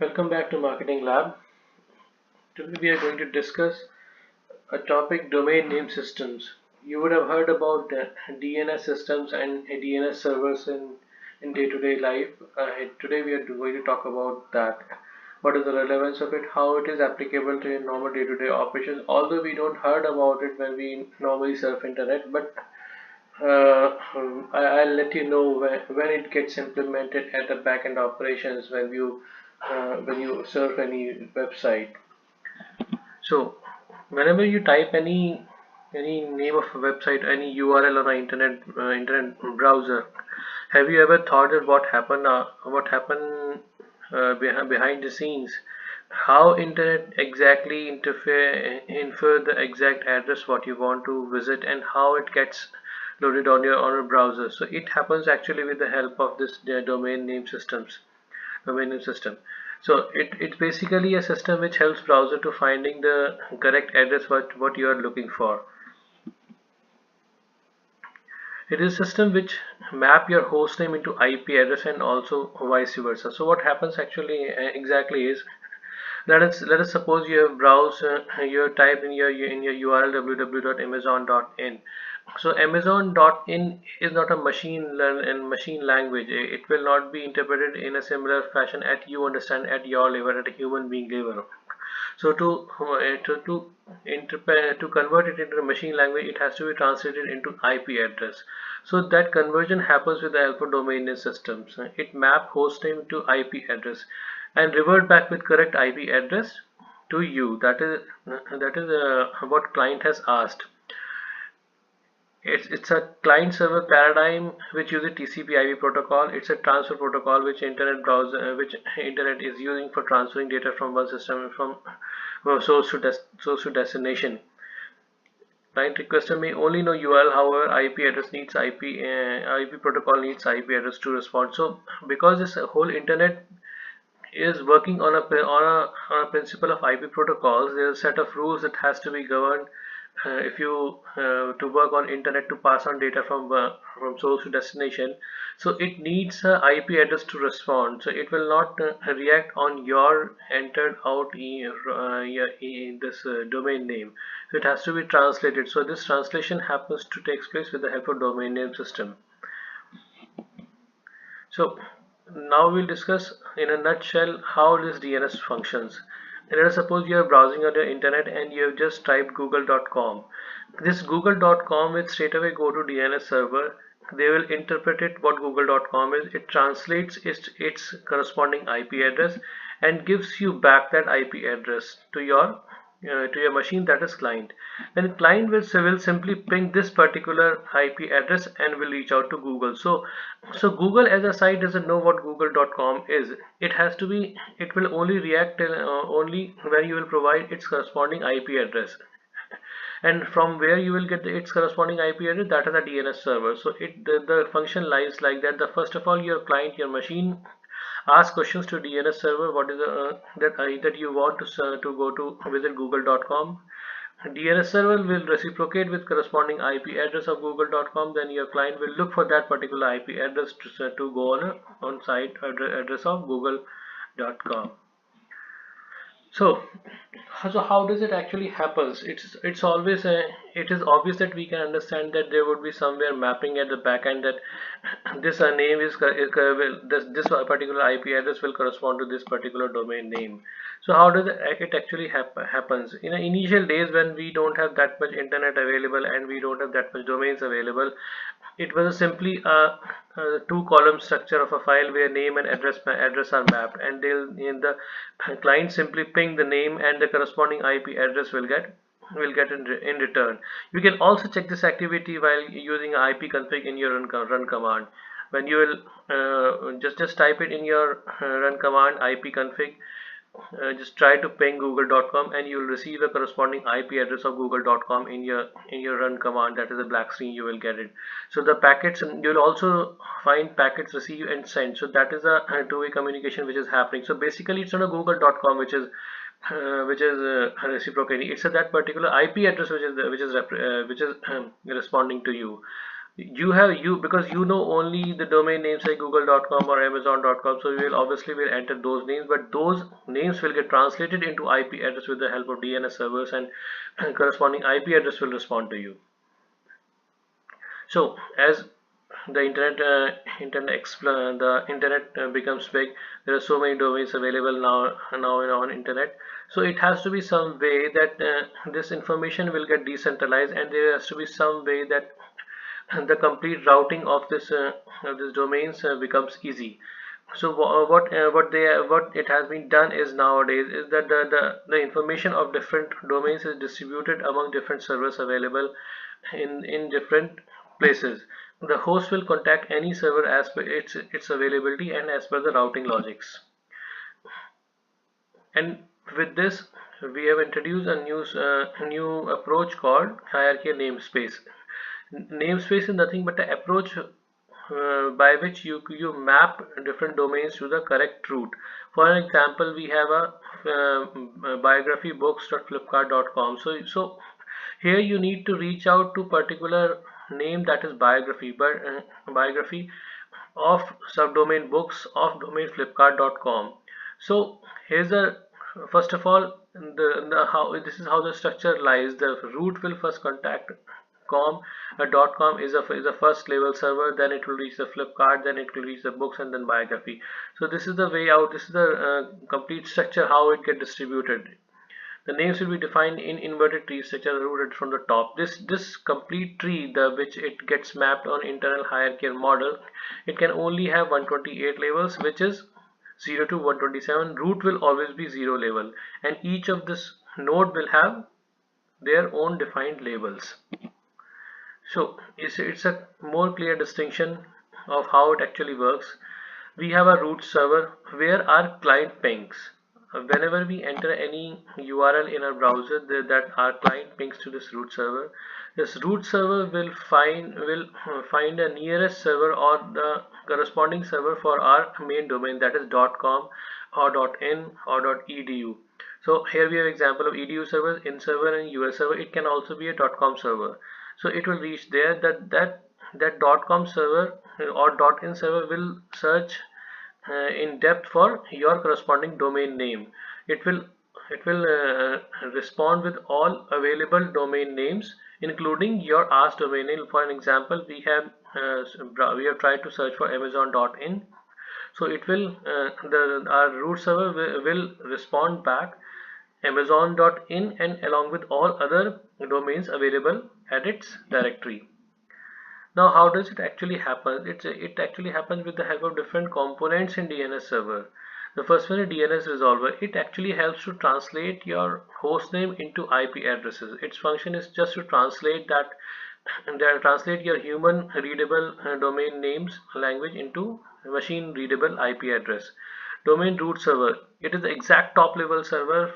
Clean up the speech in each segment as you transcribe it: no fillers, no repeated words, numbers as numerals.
Welcome back to Marketing Lab. Today we are going to discuss a topic: domain name systems. You would have heard about DNS systems and DNS servers in day-to-day life. Today we are going to talk about that. What is the relevance of it? How it is applicable to your normal day-to-day operations? Although we don't heard about it when we normally surf internet, but I'll let you know when it gets implemented at the backend operations when you surf any website. So whenever you type any name of a website, any URL on an internet browser, have you ever thought of what happened behind the scenes? How internet exactly infer the exact address what you want to visit, and how it gets loaded on your browser. So it happens actually with the help of this domain name system. So it's basically a system which helps browser to finding the correct address what you are looking for. It is a system which map your host name into IP address and also vice versa. So what happens actually exactly is, let us suppose you have browsed you have typed in your URL www.amazon.in. So Amazon.in is not a machine language. It will not be interpreted in a similar fashion at you understand at your level, at a human being level. So to convert it into a machine language, it has to be translated into IP address. So that conversion happens with the help of domain name systems. It map host name to IP address and revert back with correct IP address to you. That is what client has asked. It's a client server paradigm which uses TCP/IP protocol. It's a transfer protocol which internet is using for transferring data from one system from source to destination. Client requester may only know URL, however IP address needs IP protocol needs IP address to respond. So because this whole internet is working on a principle of IP protocols, there's a set of rules that has to be governed if you to work on internet to pass on data from source to destination. So it needs a IP address to respond. So it will not react on your entered out this domain name. So it has to be translated. So this translation happens to takes place with the help of domain name system. So now we'll discuss in a nutshell how this DNS functions. And let us suppose you are browsing on the internet and you have just typed google.com. This google.com will straight away go to DNS server. They will interpret it what google.com is. It translates its corresponding IP address and gives you back that IP address to your machine, that is client. Then client will simply ping this particular IP address and will reach out to Google. So Google as a site doesn't know what google.com is. It will only react only when you will provide its corresponding IP address, and from where you will get its corresponding IP address, that is a DNS server. So the function lies like that. First of all, your client, your machine, ask questions to DNS server. What is that you want to go to visit google.com. DNS server will reciprocate with corresponding IP address of google.com. Then your client will look for that particular IP address to go on site address of google.com. So how does it actually happens? It's always it is obvious that we can understand that there would be somewhere mapping at the back end that this name this particular IP address will correspond to this particular domain name. So how does it actually happens? In the initial days when we don't have that much internet available and we don't have that much domains available, it was simply a two-column structure of a file where name and address are mapped, and the client simply ping the name and the corresponding IP address will get in return. You can also check this activity while using IP config in your run command. When you will just type it in your run command IP config. Just try to ping google.com and you will receive a corresponding IP address of google.com in your run command. That is a black screen, you will get it. So the packets, you will also find packets receive and send. So that is a two-way communication which is happening. So basically it's not a google.com which is reciprocating. It's that particular IP address which is responding to you. because you know only the domain names like google.com or amazon.com, so you will obviously will enter those names, but those names will get translated into IP address with the help of DNS servers, and corresponding IP address will respond to you. So as the internet becomes big, there are so many domains available now on internet. So it has to be some way that this information will get decentralized, and there has to be some way that the complete routing of this domains becomes easy. So what it has been done is nowadays is that the information of different domains is distributed among different servers available in different places. The host will contact any server as per its availability and as per the routing logics. And with this, we have introduced a new approach called hierarchical namespace. Namespace is nothing but an approach by which you map different domains to the correct root. For an example, we have a biography books.flipkart.com. So here you need to reach out to particular name, that is biography, but biography of subdomain books of domain flipkart.com. So here's a first of all, the how this is how the structure lies. The root will first contact com. .com is a first level server, then it will reach the Flipkart, then it will reach the books, and then biography. So this is the way out. This is the complete structure how it get distributed. The names will be defined in inverted tree structure rooted from the top. This complete tree, which it gets mapped on internal hierarchical model, it can only have 128 levels, which is 0 to 127. Root will always be 0 level, and each of this node will have their own defined labels. So it's a more clear distinction of how it actually works. We have a root server where our client pings. Whenever we enter any URL in our browser, that our client pings to this root server. This root server will find a nearest server or the corresponding server for our main domain, that is .com or .in or .edu. So here we have example of edu servers, in server, and US server. It can also be a .com server. So it will reach there. That .com server or .in server will search in depth for your corresponding domain name. It will respond with all available domain names, including your asked domain name. For an example, we have tried to search for amazon.in. So it will our root server will respond back amazon.in and along with all other domains available at its directory. Now how does it actually happen? It actually happens with the help of different components in DNS server. The first one is DNS Resolver. It actually helps to translate your hostname into IP addresses. Its function is just to translate translate your human readable domain names language into machine readable IP address. Domain root server, it is the exact top level server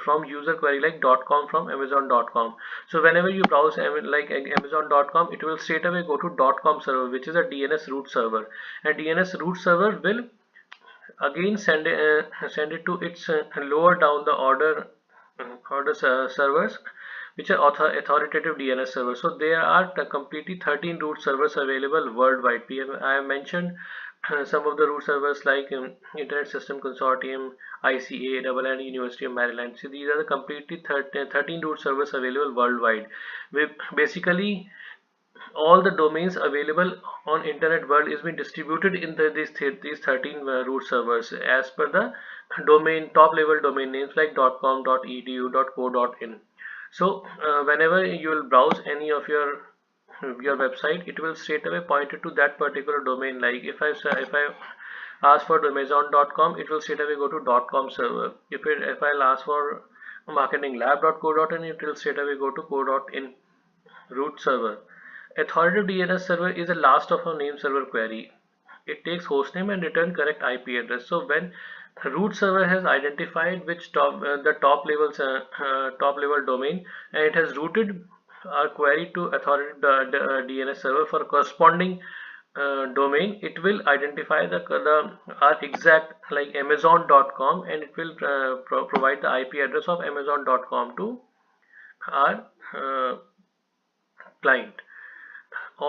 from user query like .com from amazon.com. So whenever you browse like amazon.com, it will straight away go to .com server, which is a DNS root server, and DNS root server will again send it to its lower down the order servers, which are authoritative DNS servers. So there are completely 13 root servers available worldwide. I have mentioned some of the root servers like Internet System Consortium, ICA, and University of Maryland. So these are the completely 13 root servers available worldwide. Basically, all the domains available on internet world is being distributed in these 13 root servers as per the top level domain names like .com, .edu, .co, .in. So whenever you will browse any of your website, it will straight away point it to that particular domain. Like if I ask for amazon.com, it will straight away go to .com server. If I'll ask for marketinglab.co.in, it will straight away go to co.in root server. Authoritative DNS server is the last of a name server query. It takes hostname and return correct IP address. So when root server has identified which the top level domain, and it has routed our query to authoritative DNS server for corresponding domain, it will identify our exact like amazon.com, and it will provide the IP address of amazon.com to our client.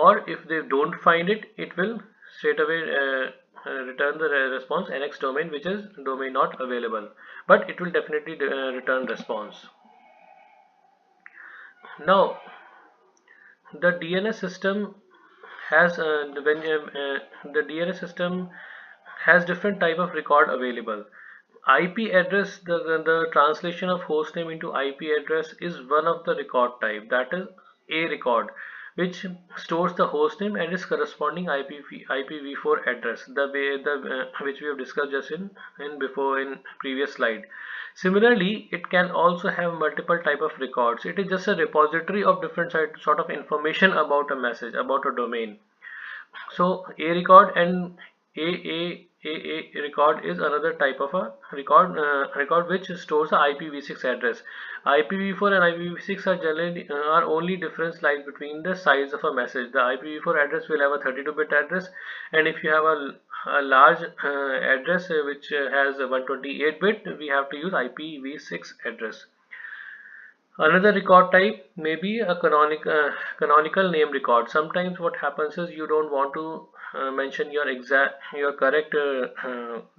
or if they don't find it, it will straight away return the response NX domain, which is domain not available, but it will definitely return response. Now the DNS system has the DNS system has different type of record available. IP address, the translation of hostname into IP address is one of the record type, that is a record, which stores the hostname and its corresponding IPv4 address, the way which we have discussed just in previous slide. Similarly, it can also have multiple type of records. It is just a repository of different sort of information about a message, about a domain. So a record and a record is another type of a record which stores the IPv6 address. IPv4 and IPv6 are generally are only difference lies between the size of a message. The IPv4 address will have a 32-bit address, and if you have a large address which has a 128-bit, we have to use IPv6 address. Another record type may be a canonical name record. Sometimes what happens is you don't want to mention your correct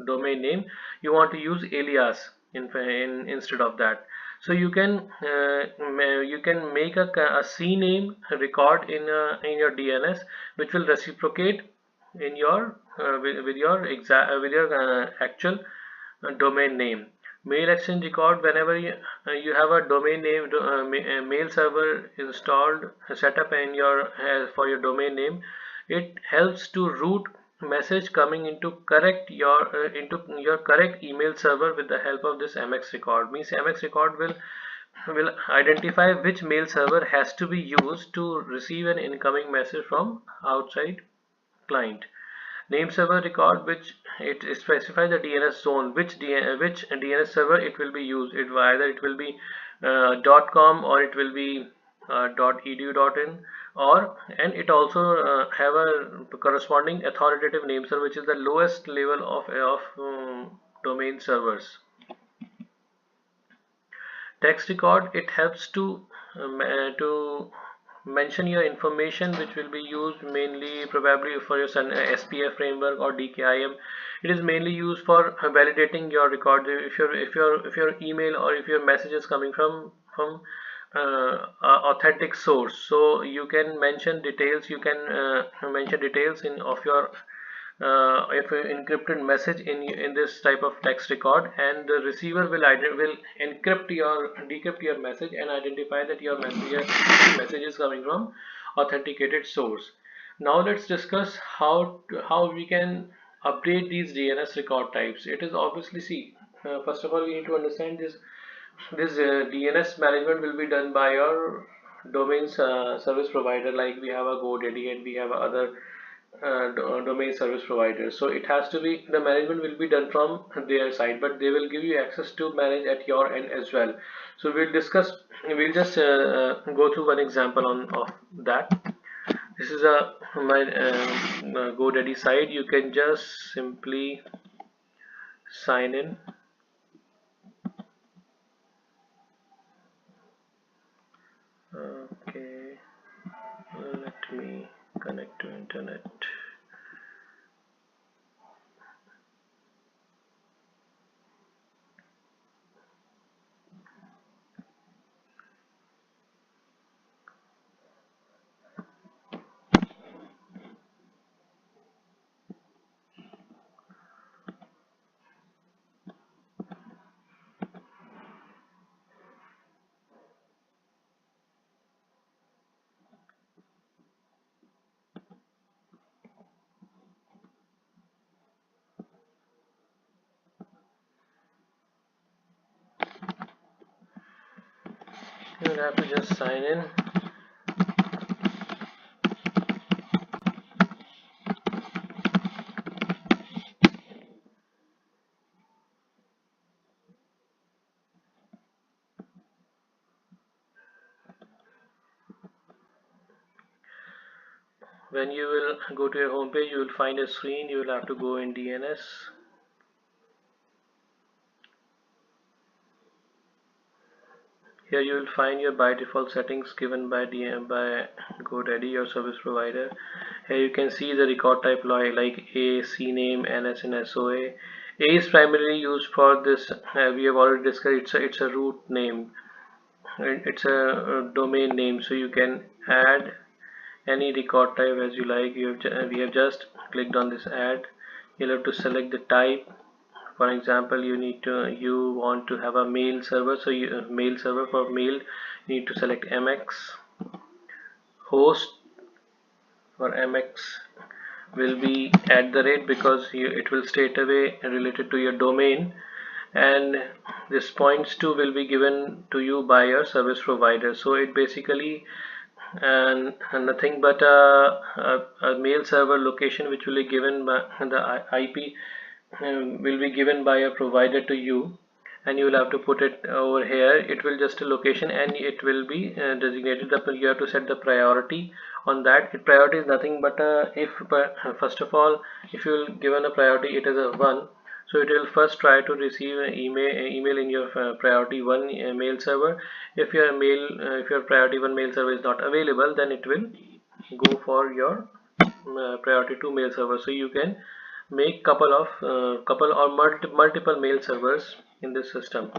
domain name. You want to use alias instead of that. So you can make a CNAME record in your DNS, which will reciprocate in your with your actual domain name. Mail exchange record, whenever you have a domain name mail server installed set up in your for your domain name, it helps to route message coming into your correct email server with the help of this MX record. Means MX record will identify which mail server has to be used to receive an incoming message from outside client. Name server record, which it specifies the DNS zone, which DNS server it will be used. Either it will be .com or it will be .edu.in, and it also have a corresponding authoritative name server, which is the lowest level of domain servers. Text record, it helps to mention your information, which will be used mainly probably for your SPF framework or DKIM. It is mainly used for validating your record. If your email or if your message is coming from authentic source, so you can mention details. You can mention details of your if an encrypted message in this type of text record, and the receiver will decrypt your message and identify that your message is coming from authenticated source. Now let's discuss how we can update these DNS record types. It is obviously, first of all we need to understand this DNS management will be done by your domain service provider, like we have a GoDaddy and we have other domain service providers. So it has to be, the management will be done from their side, but they will give you access to manage at your end as well. So we'll just go through one example of that. This is my GoDaddy site. You can just simply sign in. Okay, let me connect to internet. You will have to just sign in. When you will go to your home page, you will find a screen. You will have to go in DNS. Here you will find your by default settings given by GoDaddy, your service provider. Here you can see the record type like A, CNAME, NS, and SOA. A is primarily used for this. We have already discussed. It's a root name. It's a domain name, so you can add any record type as you like. We have just clicked on this add. You'll have to select the type. For example, you want to have a mail server, so mail server for mail, you need to select MX. Host for MX will be @ because it will straight away related to your domain, and this points2 will be given to you by your service provider. So it basically and nothing but a mail server location which will be given by the IP will be given by a provider to you, and you will have to put it over here. It will just a location, and it will be designated. You have to set the priority on that. Priority is nothing but if first of all, if you will given a priority, it is a 1, so it will first try to receive an email in your priority 1 mail server. If your priority 1 mail server is not available, then it will go for your priority 2 mail server. So you can make couple or multiple mail servers in this system.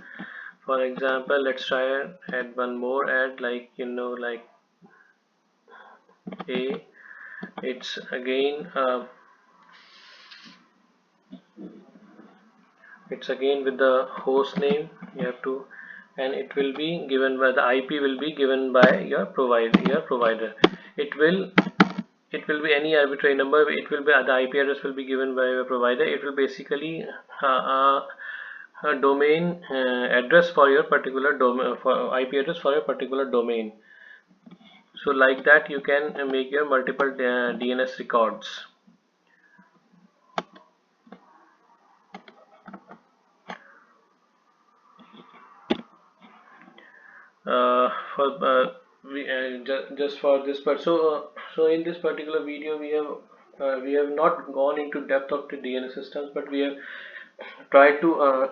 For example, let's try and add one more add, like like A. It's again with the host name. You have to, and it will be given by the IP will be given by your provider. It will be any arbitrary number. It will be the IP address will be given by your provider. It will basically a domain address for your particular domain, for IP address for your particular domain. So like that you can make your multiple DNS records. Just for this part, so in this particular video we have not gone into depth of the DNS systems, but we have tried to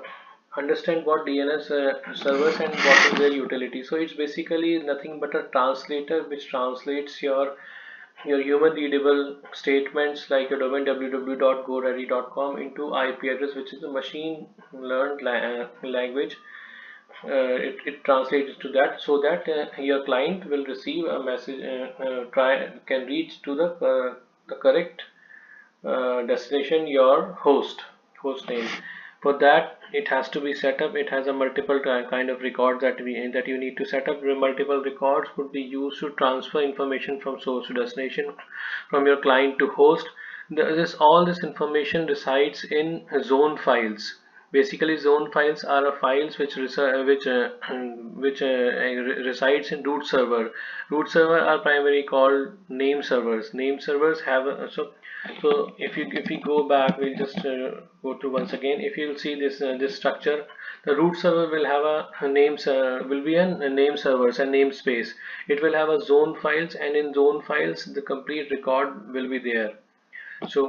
understand what DNS servers and what is their utility. So it's basically nothing but a translator which translates your human readable statements like your domain www.godaddy.com into IP address, which is a machine learned language. It translates to that, so that your client will receive a message, can reach to the correct destination, your host name. For that, it has to be set up. It has a multiple kind of records that you need to set up. Multiple records could be used to transfer information from source to destination, from your client to host. All this information resides in zone files. Basically, zone files are files which resides in root server. Root server are primarily called name servers. Name servers have so if you go back, we'll just go through once again. If you'll see this structure, the root server will have a name servers and namespace. It will have a zone files, and in zone files the complete record will be there. So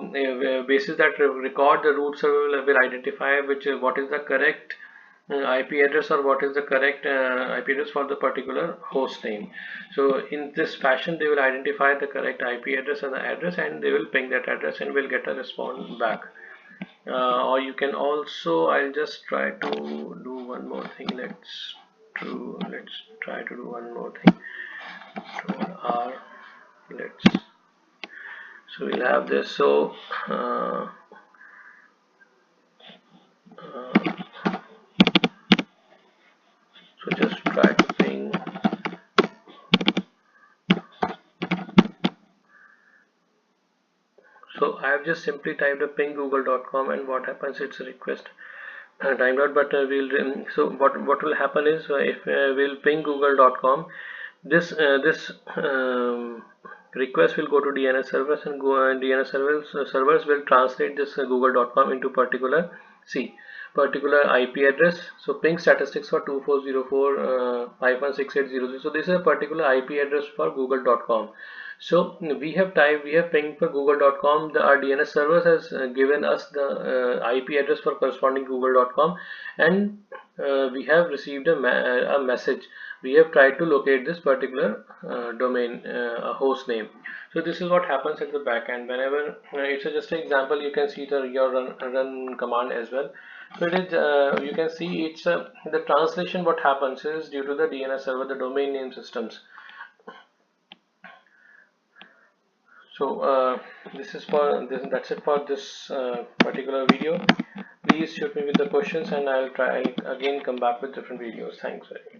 basis that record, the root server will identify what is the correct IP address, or what is the correct IP address for the particular host name. So in this fashion they will identify the correct IP address and the address, and they will ping that address and will get a response back. Or you can also, I'll just try to do one more thing. Let's try to do one more thing. So we'll have this. So just try to ping. So I have just simply typed a ping google.com, and what happens, it's a request timed out, but so what will happen is, if we'll ping google.com, this request will go to DNS servers, and DNS servers will translate this google.com into particular IP address. So ping statistics for 2404.168.0.0. So this is a particular IP address for google.com. So we have pinged for google.com. Our DNS servers has given us the IP address for corresponding google.com, and we have received a message. We have tried to locate this particular domain host name. So this is what happens at the back end. Whenever it's just an example, you can see your run command as well. So it is you can see it's the translation. What happens is due to the DNS server, the domain name systems. So this is for this. That's it for this particular video. Please shoot me with the questions, and I'll again come back with different videos. Thanks very much.